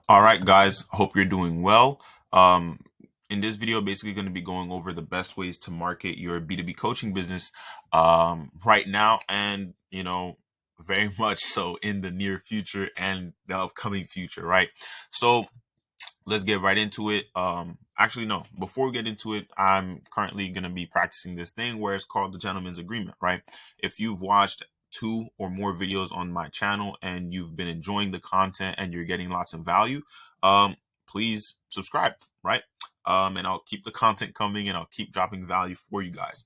All right, guys, hope you're doing well. Um, in this video, basically going to be going over the best ways to market your B2B coaching business right now and, very much so in the near future and the upcoming future, right? So let's get right into it. Actually, no, before we get into it, I'm currently going to be practicing this thing where it's called the gentleman's agreement, right? If you've watched two or more videos on my channel and you've been enjoying the content and you're getting lots of value, um, please subscribe, right? And I'll keep the content coming and I'll keep dropping value for you guys.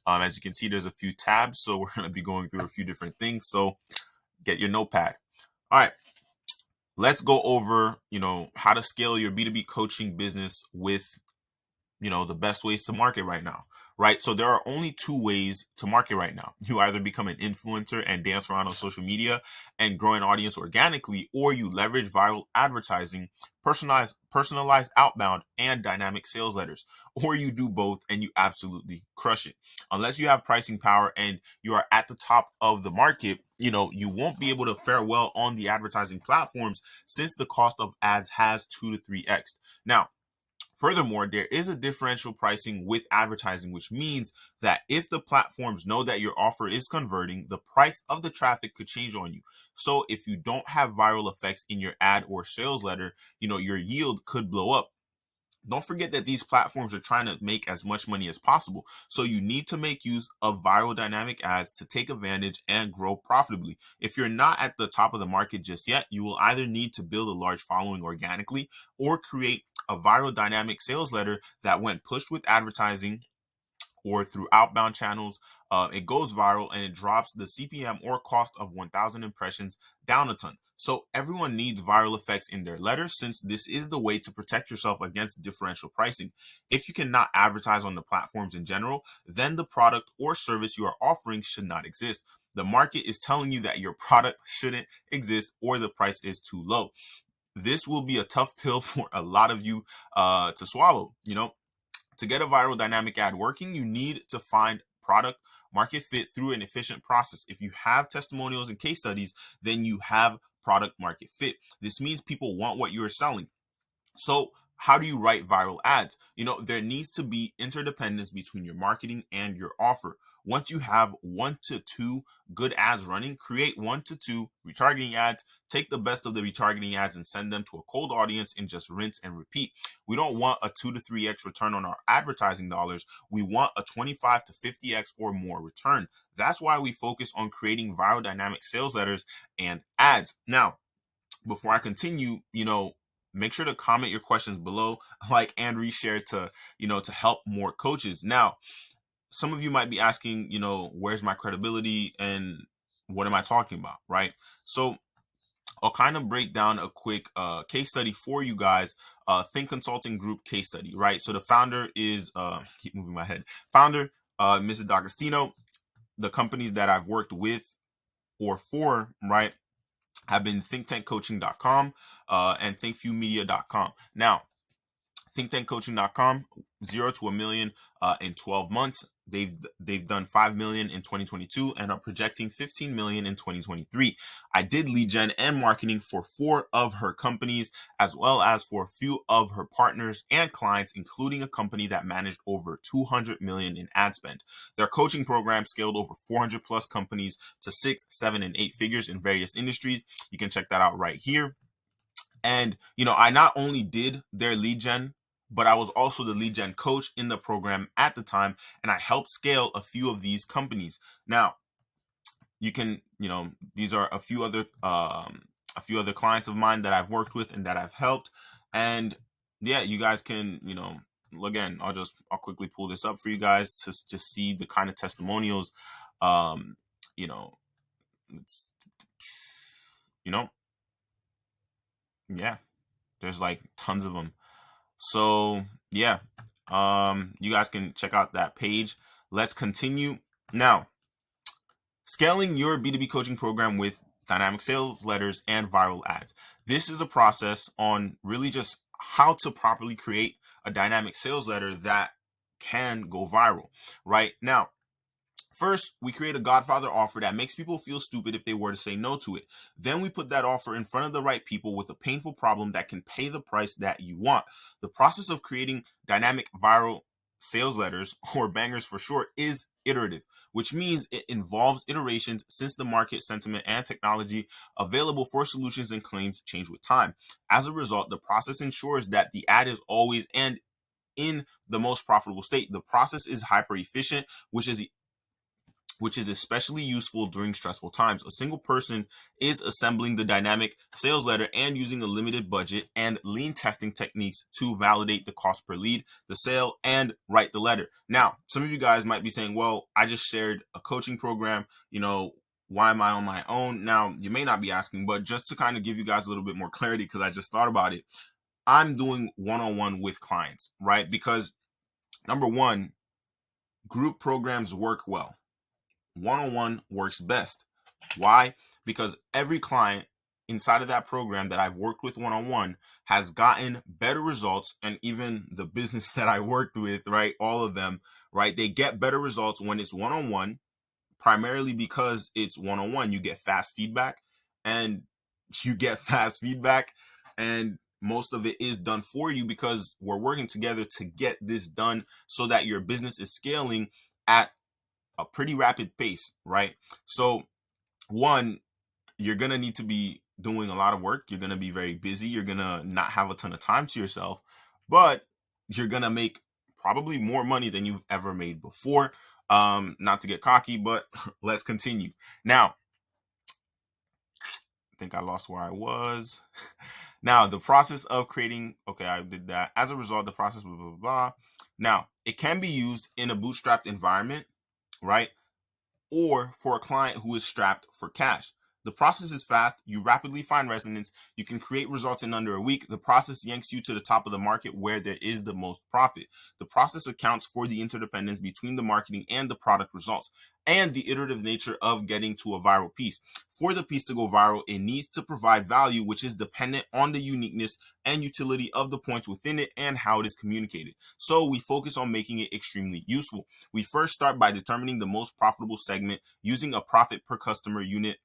As you can see, there's a few tabs, so we're going to be going through a few different things. So get your notepad. All right, let's go over, how to scale your B2B coaching business with, the best ways to market right now, right? So there are only two ways to market right now. You either become an influencer and dance around on social media and grow an audience organically, or you leverage viral advertising, personalized outbound, and dynamic sales letters, or you do both and you absolutely crush it. Unless you have pricing power and you are at the top of the market, you won't be able to fare well on the advertising platforms since the cost of ads has 2 to 3x. Now, furthermore, there is a differential pricing with advertising, which means that if the platforms know that your offer is converting, the price of the traffic could change on you. So if you don't have viral effects in your ad or sales letter, your yield could blow up. Don't forget that these platforms are trying to make as much money as possible. So you need to make use of viral dynamic ads to take advantage and grow profitably. If you're not at the top of the market just yet, you will either need to build a large following organically or create a viral dynamic sales letter that, when pushed with advertising or through outbound channels, it goes viral and it drops the CPM or cost of 1,000 impressions down a ton. So everyone needs viral effects in their letters, since this is the way to protect yourself against differential pricing. If you cannot advertise on the platforms in general, then the product or service you are offering should not exist. The market is telling you that your product shouldn't exist or the price is too low. This will be a tough pill for a lot of you to swallow. To get a viral dynamic ad working, you need to find product market fit through an efficient process. If you have testimonials and case studies, then you have product market fit. This means people want what you're selling. So how do you write viral ads? There needs to be interdependence between your marketing and your offer. Once you have 1 to 2 good ads running, create 1 to 2 retargeting ads. Take the best of the retargeting ads and send them to a cold audience and just rinse and repeat. We don't want a 2 to 3x return on our advertising dollars. We want a 25 to 50x or more return. That's why we focus on creating viral dynamic sales letters and ads. Now, before I continue, make sure to comment your questions below, like and reshare to help more coaches. Now, some of you might be asking, where's my credibility and what am I talking about, right? So I'll kind of break down a quick case study for you guys. Think Consulting Group case study, right? So the founder is keep moving my head. Founder, Mrs. D'Agostino. The companies that I've worked with or for, right, have been thinktankcoaching.com and thinkfewmedia.com. Now, thinktankcoaching.com, 0 to 1 million in 12 months. They've done 5 million in 2022 and are projecting 15 million in 2023. I did lead gen and marketing for 4 of her companies, as well as for a few of her partners and clients, including a company that managed over 200 million in ad spend. Their coaching program scaled over 400 plus companies to 6, 7, and 8 figures in various industries. You can check that out right here. And, I not only did their lead gen, but I was also the lead gen coach in the program at the time, and I helped scale a few of these companies. Now, you can, these are a few other clients of mine that I've worked with and that I've helped. And yeah, you guys can, again, I'll quickly pull this up for you guys to just see the kind of testimonials. Um, you know, it's, yeah, there's like tons of them. So yeah, you guys can check out that page. Let's continue. Now, scaling your B2B coaching program with dynamic sales letters and viral ads. This is a process on really just how to properly create a dynamic sales letter that can go viral. Right now, First, we create a Godfather offer that makes people feel stupid if they were to say no to it. Then we put that offer in front of the right people with a painful problem that can pay the price that you want. The process of creating dynamic viral sales letters, or bangers for short, is iterative, which means it involves iterations since the market sentiment and technology available for solutions and claims change with time. As a result, the process ensures that the ad is always and in the most profitable state. The process is hyper efficient, which is especially useful during stressful times. A single person is assembling the dynamic sales letter and using a limited budget and lean testing techniques to validate the cost per lead, the sale, and write the letter. Now, some of you guys might be saying, well, I just shared a coaching program, why am I on my own? Now, you may not be asking, but just to kind of give you guys a little bit more clarity, because I just thought about it, I'm doing one-on-one with clients, right? Because number one, group programs work well. One-on-one works best. Why? Because every client inside of that program that I've worked with one-on-one has gotten better results, and even the business that I worked with, right? All of them, right? They get better results when it's one-on-one, primarily because it's one-on-one. You get fast feedback, and you get fast feedback, and most of it is done for you because we're working together to get this done so that your business is scaling at a pretty rapid pace, right? So, one, you're going to need to be doing a lot of work. You're going to be very busy. You're going to not have a ton of time to yourself, but you're going to make probably more money than you've ever made before. Not to get cocky, but let's continue. Now, I think I lost where I was. Now, the process of creating, okay, I did that. As a result, the process, blah, blah, blah. Now, it can be used in a bootstrapped environment, right? Or for a client who is strapped for cash. The process is fast. You rapidly find resonance. You can create results in under a week. The process yanks you to the top of the market where there is the most profit. The process accounts for the interdependence between the marketing and the product results, and the iterative nature of getting to a viral piece. For the piece to go viral, it needs to provide value, which is dependent on the uniqueness and utility of the points within it and how it is communicated. So we focus on making it extremely useful. We first start by determining the most profitable segment using a profit per customer unit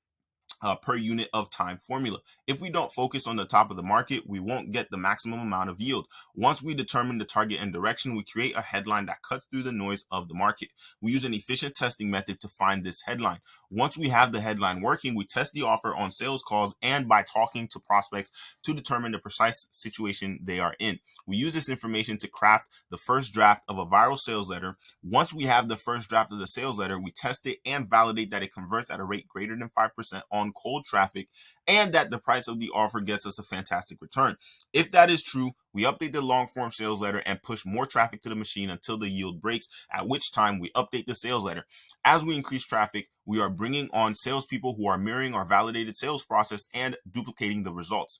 per unit of time formula. If we don't focus on the top of the market, we won't get the maximum amount of yield. Once we determine the target and direction, we create a headline that cuts through the noise of the market. We use an efficient testing method to find this headline. Once we have the headline working, we test the offer on sales calls and by talking to prospects to determine the precise situation they are in. We use this information to craft the first draft of a viral sales letter. Once we have the first draft of the sales letter, we test it and validate that it converts at a rate greater than 5% on cold traffic and that the price of the offer gets us a fantastic return. If that is true, we update the long form sales letter and push more traffic to the machine until the yield breaks, at which time we update the sales letter. As we increase traffic, we are bringing on salespeople who are mirroring our validated sales process and duplicating the results.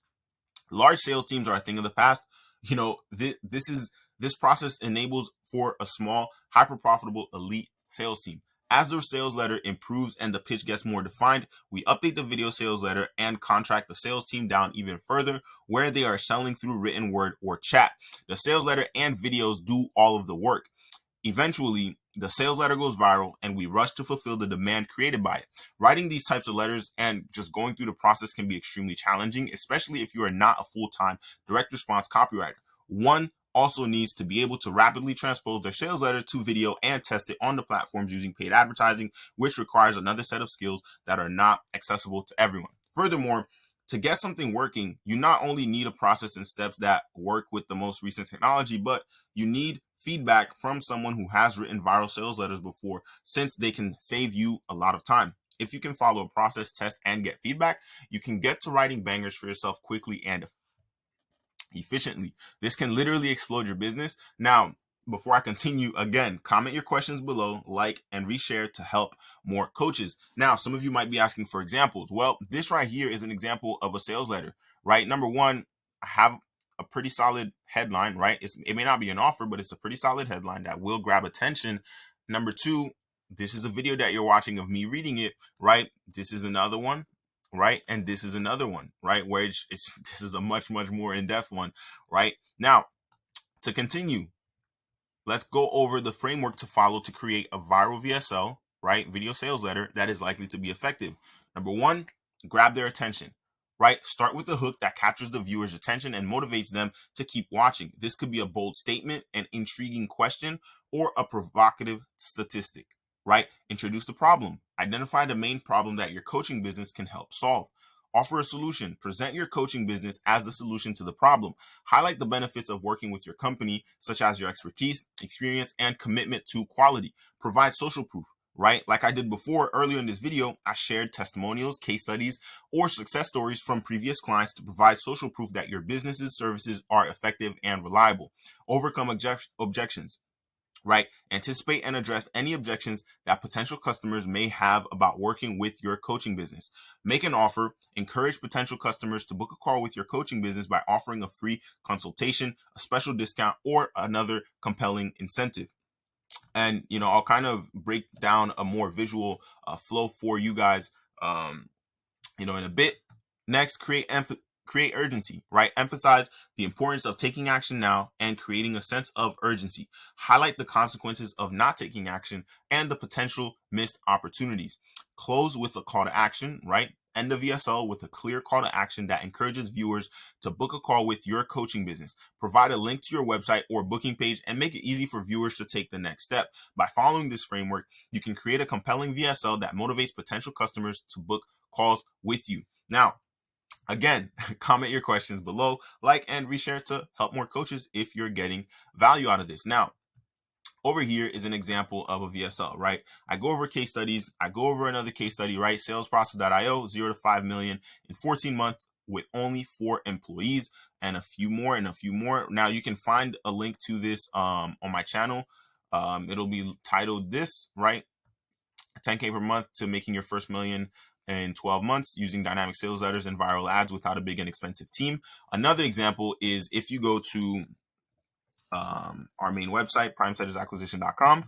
Large sales teams are a thing of the past. This process enables for a small, hyper profitable elite sales team. As their sales letter improves and the pitch gets more defined, we update the video sales letter and contract the sales team down even further, where they are selling through written word or chat. The sales letter and videos do all of the work. Eventually, the sales letter goes viral and we rush to fulfill the demand created by it. Writing these types of letters and just going through the process can be extremely challenging, especially if you are not a full-time direct response copywriter. One also needs to be able to rapidly transpose their sales letter to video and test it on the platforms using paid advertising, which requires another set of skills that are not accessible to everyone. Furthermore, to get something working, you not only need a process and steps that work with the most recent technology, but you need feedback from someone who has written viral sales letters before, since they can save you a lot of time. If you can follow a process, test, and get feedback, you can get to writing bangers for yourself quickly and efficiently. This can literally explode your business. Now, before I continue, again, comment your questions below, like, and reshare to help more coaches. Now, some of you might be asking for examples. Well, this right here is an example of a sales letter, right? Number one, I have a pretty solid headline, right? It may not be an offer, but it's a pretty solid headline that will grab attention. Number two, this is a video that you're watching of me reading it, right? This is another one, right? And this is another one, right? Where this is a much, much more in-depth one, right? Now, to continue, let's go over the framework to follow to create a viral VSL, right, video sales letter that is likely to be effective. Number one, grab their attention, right? Start with a hook that captures the viewer's attention and motivates them to keep watching. This could be a bold statement, an intriguing question, or a provocative statistic, right? Introduce the problem. Identify the main problem that your coaching business can help solve. Offer a solution. Present your coaching business as the solution to the problem. Highlight the benefits of working with your company, such as your expertise, experience, and commitment to quality. Provide social proof, right? Like I did before earlier in this video, I shared testimonials, case studies, or success stories from previous clients to provide social proof that your business's services are effective and reliable. Overcome objections, right? Anticipate and address any objections that potential customers may have about working with your coaching business. Make an offer. Encourage potential customers to book a call with your coaching business by offering a free consultation, a special discount, or another compelling incentive. And I'll kind of break down a more visual flow for you guys in a bit. Next, create urgency, right? Emphasize the importance of taking action now and creating a sense of urgency. Highlight the consequences of not taking action and the potential missed opportunities. Close with a call to action, right? End the VSL with a clear call to action that encourages viewers to book a call with your coaching business. Provide a link to your website or booking page and make it easy for viewers to take the next step. By following this framework, you can create a compelling VSL that motivates potential customers to book calls with you. Now, again, comment your questions below, like and reshare to help more coaches if you're getting value out of this. Now, over here is an example of a VSL, right? I go over case studies. I go over another case study, right? Salesprocess.io, 0 to 5 million in 14 months with only 4 employees, and a few more and a few more. Now, you can find a link to this on my channel. It'll be titled this, right? 10K per month to making your first million in 12 months using dynamic sales letters and viral ads without a big and expensive team. Another example is if you go to our main website, primesettersacquisition.com,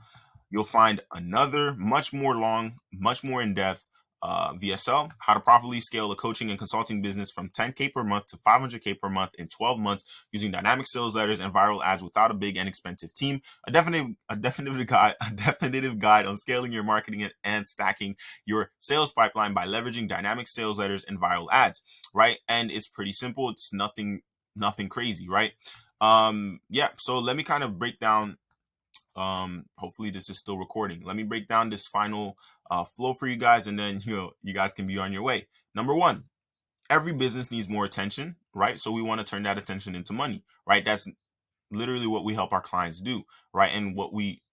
you'll find another much more long, much more in-depth VSL, how to properly scale a coaching and consulting business from 10K per month to 500K per month in 12 months using dynamic sales letters and viral ads without a big and expensive team. A definitive guide on scaling your marketing and stacking your sales pipeline by leveraging dynamic sales letters and viral ads, right? And it's pretty simple. It's nothing crazy, right? Yeah, so let me kind of break down. Hopefully this is still recording. Let me break down this final flow for you guys, and then you guys can be on your way. Number one, every business needs more attention, right? So we want to turn that attention into money, right? That's literally what we help our clients do, right? And what we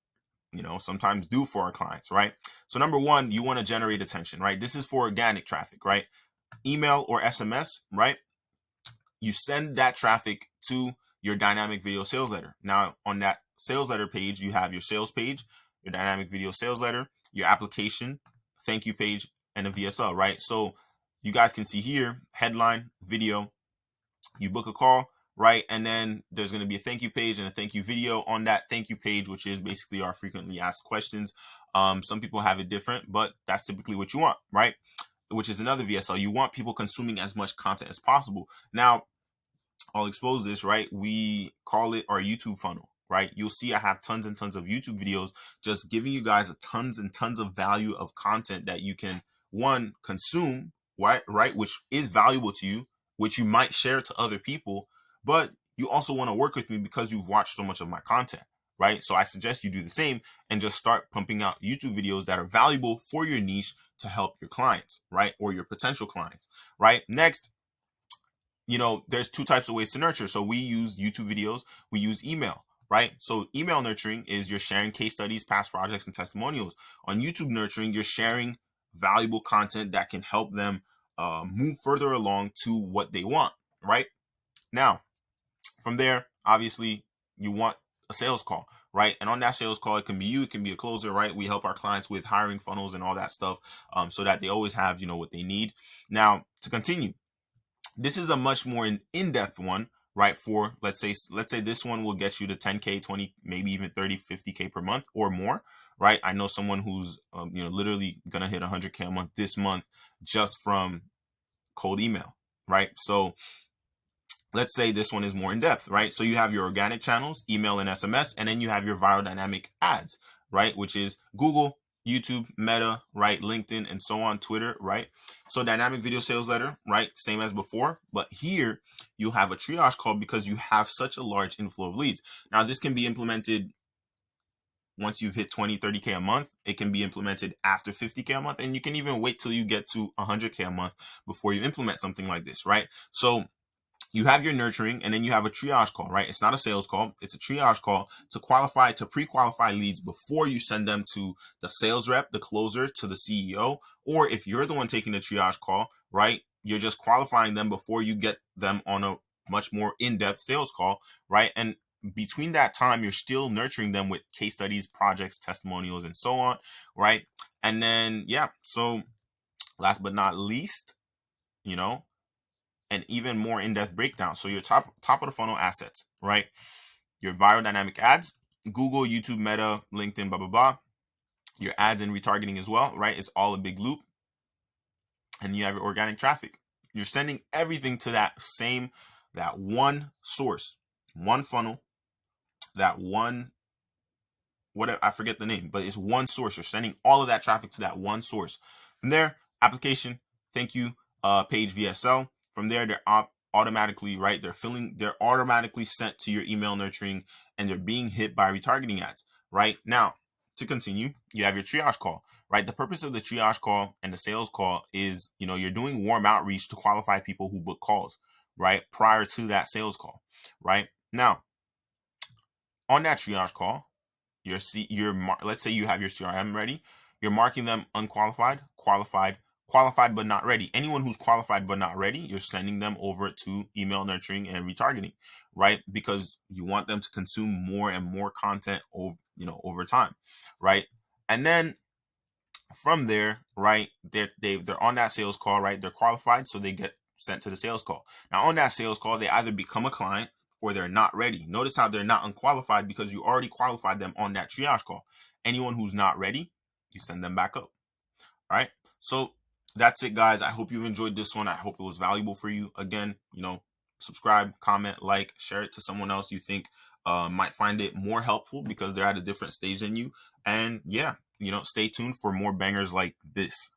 sometimes do for our clients, right? So number one, you want to generate attention, right? This is for organic traffic, right? Email or SMS, right? You send that traffic to your dynamic video sales letter. Now, on that sales letter page, you have your sales page, your dynamic video sales letter, your application, thank you page, and a VSL, right? So you guys can see here, headline, video, you book a call, right? And then there's going to be a thank you page and a thank you video on that thank you page, which is basically our frequently asked questions. Some people have it different, but that's typically what you want, right? Which is another VSL. You want people consuming as much content as possible. Now, I'll expose this, right? We call it our YouTube funnel, right? You'll see I have tons and tons of YouTube videos just giving you guys tons and tons of value of content that you can, one, consume, right? Which is valuable to you, which you might share to other people, but you also want to work with me because you've watched so much of my content, right? So I suggest you do the same and just start pumping out YouTube videos that are valuable for your niche to help your clients, right? Or your potential clients, right? Next, there's 2 types of ways to nurture. So we use YouTube videos, we use email, right? So email nurturing is you're sharing case studies, past projects, and testimonials. On YouTube nurturing, you're sharing valuable content that can help them move further along to what they want, right? Now, from there, obviously, you want a sales call, right? And on that sales call, it can be you, it can be a closer, right? We help our clients with hiring funnels and all that stuff so that they always have, what they need. Now, to continue, this is a much more in-depth one, right? For let's say this one will get you to 10K, 20, maybe even 30, 50K per month or more, right? I know someone who's literally gonna hit 100K a month this month just from cold email, right? So let's say this one is more in depth, right? So you have your organic channels, email and SMS, and then you have your viral dynamic ads, right? Which is Google, YouTube, Meta, right? LinkedIn, and so on, Twitter, right? So dynamic video sales letter, right? Same as before, but here you have a triage call because you have such a large inflow of leads. Now, this can be implemented once you've hit 20, 30K a month. It can be implemented after 50K a month, and you can even wait till you get to 100K a month before you implement something like this, right? So you have your nurturing, and then you have a triage call, right? It's not a sales call. It's a triage call to pre-qualify leads before you send them to the sales rep, the closer, to the CEO. Or if you're the one taking the triage call, right, you're just qualifying them before you get them on a much more in-depth sales call, right? And between that time, you're still nurturing them with case studies, projects, testimonials, and so on, right? And then, yeah, so last but not least, you know, an even more in-depth breakdown. So your top of the funnel assets, right? Your viral dynamic ads, Google, YouTube, Meta, LinkedIn, blah, blah, blah. Your ads and retargeting as well, right? It's all a big loop. And you have your organic traffic. You're sending everything to that one source, one funnel, that one, whatever, I forget the name, but it's one source. You're sending all of that traffic to that one source. From there, application, thank you, page VSL. From there, they're automatically, right? They're automatically sent to your email nurturing, and they're being hit by retargeting ads, right? Now, to continue, you have your triage call, right? The purpose of the triage call and the sales call is, you're doing warm outreach to qualify people who book calls, right? Prior to that sales call, right? Now, on that triage call, let's say you have your CRM ready. You're marking them unqualified, qualified, qualified but not ready. Anyone who's qualified but not ready, you're sending them over to email nurturing and retargeting, right? Because you want them to consume more and more content over time, right? And then from there, right, they're on that sales call, right? They're qualified, so they get sent to the sales call. Now, on that sales call, they either become a client or they're not ready. Notice how they're not unqualified because you already qualified them on that triage call. Anyone who's not ready, you send them back up. All right. So that's it, guys. I hope you enjoyed this one. I hope it was valuable for you. Again, subscribe, comment, like, share it to someone else you think might find it more helpful because they're at a different stage than you. And yeah, stay tuned for more bangers like this.